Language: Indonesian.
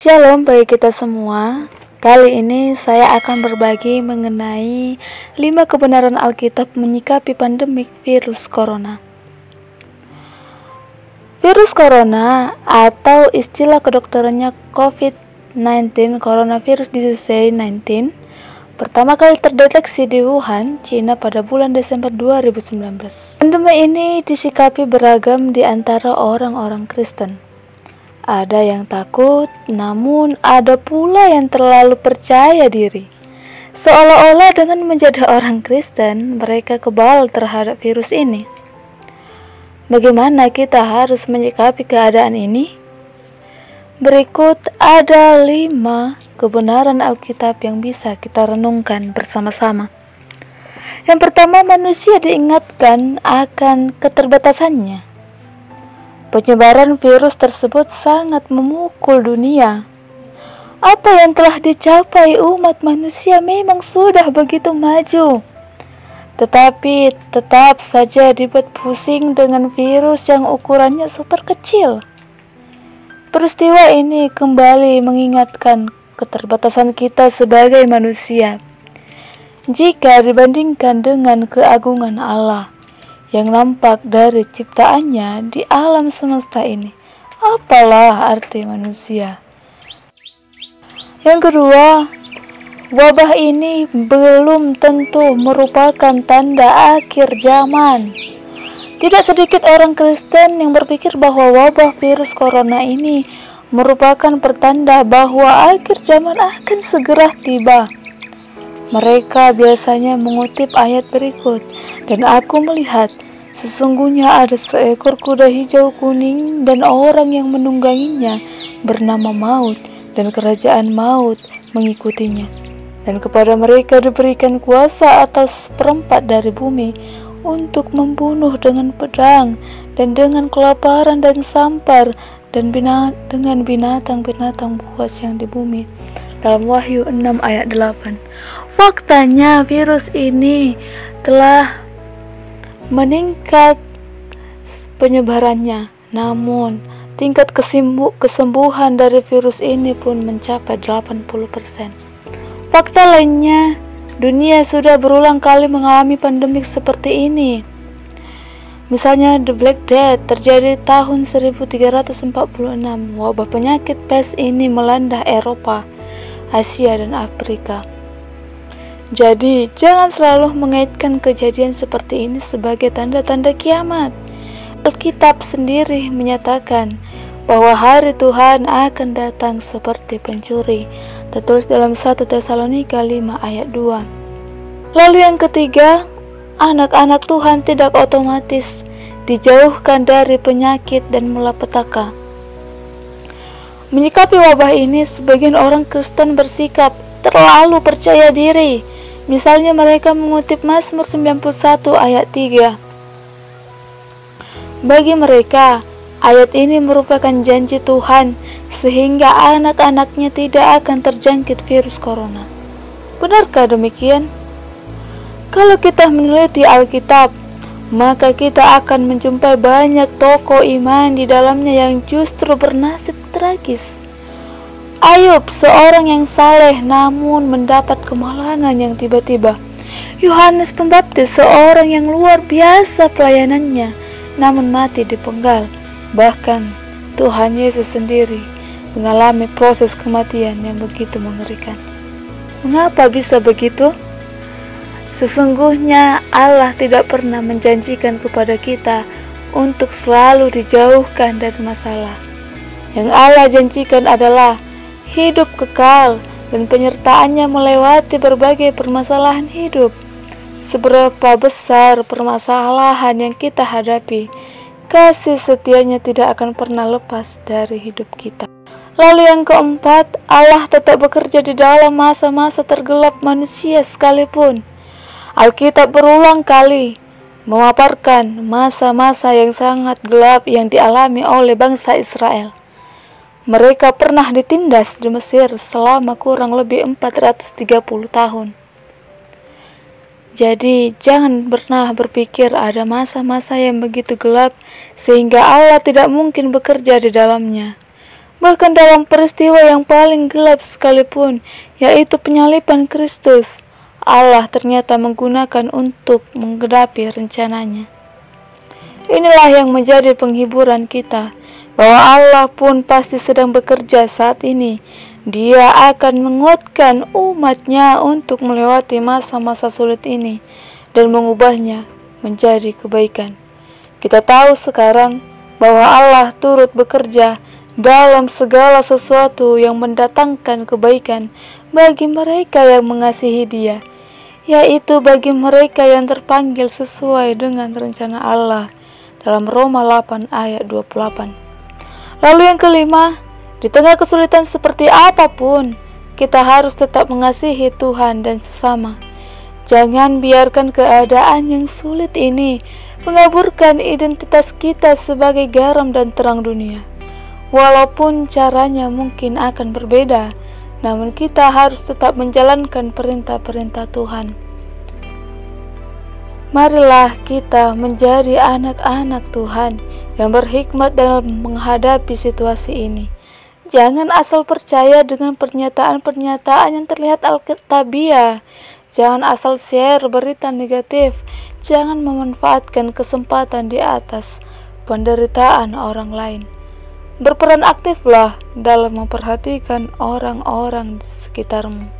Shalom bagi kita semua. Kali ini saya akan berbagi mengenai 5 kebenaran Alkitab menyikapi pandemik virus corona. Virus corona atau istilah kedokterannya COVID-19, Coronavirus Disease 19, pertama kali terdeteksi di Wuhan, Cina pada bulan Desember 2019. Pandemi ini disikapi beragam di antara orang-orang Kristen. Ada yang takut, namun ada pula yang terlalu percaya diri. Seolah-olah dengan menjadi orang Kristen, mereka kebal terhadap virus ini. Bagaimana kita harus menyikapi keadaan ini? Berikut ada 5 kebenaran Alkitab yang bisa kita renungkan bersama-sama. Yang pertama, manusia diingatkan akan keterbatasannya. Penyebaran virus tersebut sangat memukul dunia. Apa yang telah dicapai umat manusia memang sudah begitu maju, tetapi tetap saja dibuat pusing dengan virus yang ukurannya super kecil. Peristiwa ini kembali mengingatkan keterbatasan kita sebagai manusia jika dibandingkan dengan keagungan Allah yang nampak dari ciptaannya di alam semesta ini. Apalah arti manusia? Yang kedua, wabah ini belum tentu merupakan tanda akhir zaman. Tidak sedikit orang Kristen yang berpikir bahwa wabah virus corona ini merupakan pertanda bahwa akhir zaman akan segera tiba. Mereka biasanya mengutip ayat berikut, dan aku melihat sesungguhnya ada seekor kuda hijau kuning dan orang yang menungganginya bernama Maut, dan kerajaan Maut mengikutinya. Dan kepada mereka diberikan kuasa atas seperempat dari bumi untuk membunuh dengan pedang dan dengan kelaparan dan sampar dan dengan binatang-binatang buas yang di bumi. Dalam Wahyu 6 ayat 8. Faktanya virus ini telah meningkat penyebarannya, namun tingkat kesembuhan dari virus ini pun mencapai 80%. Fakta lainnya, dunia sudah berulang kali mengalami pandemik seperti ini. Misalnya The Black Death terjadi tahun 1346. Wabah penyakit pes ini melanda Eropa, Asia, dan Afrika. Jadi, jangan selalu mengaitkan kejadian seperti ini sebagai tanda-tanda kiamat. Alkitab sendiri menyatakan bahwa hari Tuhan akan datang seperti pencuri, tertulis dalam 1 Tesalonika 5 ayat 2. Lalu yang ketiga, anak-anak Tuhan tidak otomatis dijauhkan dari penyakit dan malapetaka. Menyikapi wabah ini, sebagian orang Kristen bersikap terlalu percaya diri. Misalnya mereka mengutip Mazmur 91 ayat 3. Bagi mereka, ayat ini merupakan janji Tuhan sehingga anak-anaknya tidak akan terjangkit virus corona. Benarkah demikian? Kalau kita meneliti Alkitab, maka kita akan menjumpai banyak tokoh iman di dalamnya yang justru bernasib tragis. Ayub, seorang yang saleh namun mendapat kemalangan yang tiba-tiba. Yohanes Pembaptis, seorang yang luar biasa pelayanannya namun mati dipenggal. Bahkan Tuhan Yesus sendiri mengalami proses kematian yang begitu mengerikan. Mengapa bisa begitu? Sesungguhnya Allah tidak pernah menjanjikan kepada kita untuk selalu dijauhkan dari masalah. Yang Allah janjikan adalah hidup kekal dan penyertaannya melewati berbagai permasalahan hidup. Seberapa besar permasalahan yang kita hadapi, kasih setianya tidak akan pernah lepas dari hidup kita. Lalu yang keempat, Allah tetap bekerja di dalam masa-masa tergelap manusia sekalipun. Alkitab berulang kali memaparkan masa-masa yang sangat gelap yang dialami oleh bangsa Israel. Mereka pernah ditindas di Mesir selama kurang lebih 430 tahun. Jadi, jangan pernah berpikir ada masa-masa yang begitu gelap sehingga Allah tidak mungkin bekerja di dalamnya. Bahkan dalam peristiwa yang paling gelap sekalipun, yaitu penyaliban Kristus, Allah ternyata menggunakan untuk menggenapi rencananya. Inilah yang menjadi penghiburan kita, bahwa Allah pun pasti sedang bekerja saat ini. Dia akan menguatkan umatnya untuk melewati masa-masa sulit ini dan mengubahnya menjadi kebaikan. Kita tahu sekarang bahwa Allah turut bekerja dalam segala sesuatu yang mendatangkan kebaikan bagi mereka yang mengasihi Dia, yaitu bagi mereka yang terpanggil sesuai dengan rencana Allah, dalam Roma 8 ayat 28. Lalu yang kelima, di tengah kesulitan seperti apapun, kita harus tetap mengasihi Tuhan dan sesama. Jangan biarkan keadaan yang sulit ini mengaburkan identitas kita sebagai garam dan terang dunia. Walaupun caranya mungkin akan berbeda, namun kita harus tetap menjalankan perintah-perintah Tuhan. Marilah kita menjadi anak-anak Tuhan yang berhikmat dalam menghadapi situasi ini. Jangan asal percaya dengan pernyataan-pernyataan yang terlihat alkitabiah. Jangan asal share berita negatif. Jangan memanfaatkan kesempatan di atas penderitaan orang lain. Berperan aktiflah dalam memperhatikan orang-orang di sekitarmu.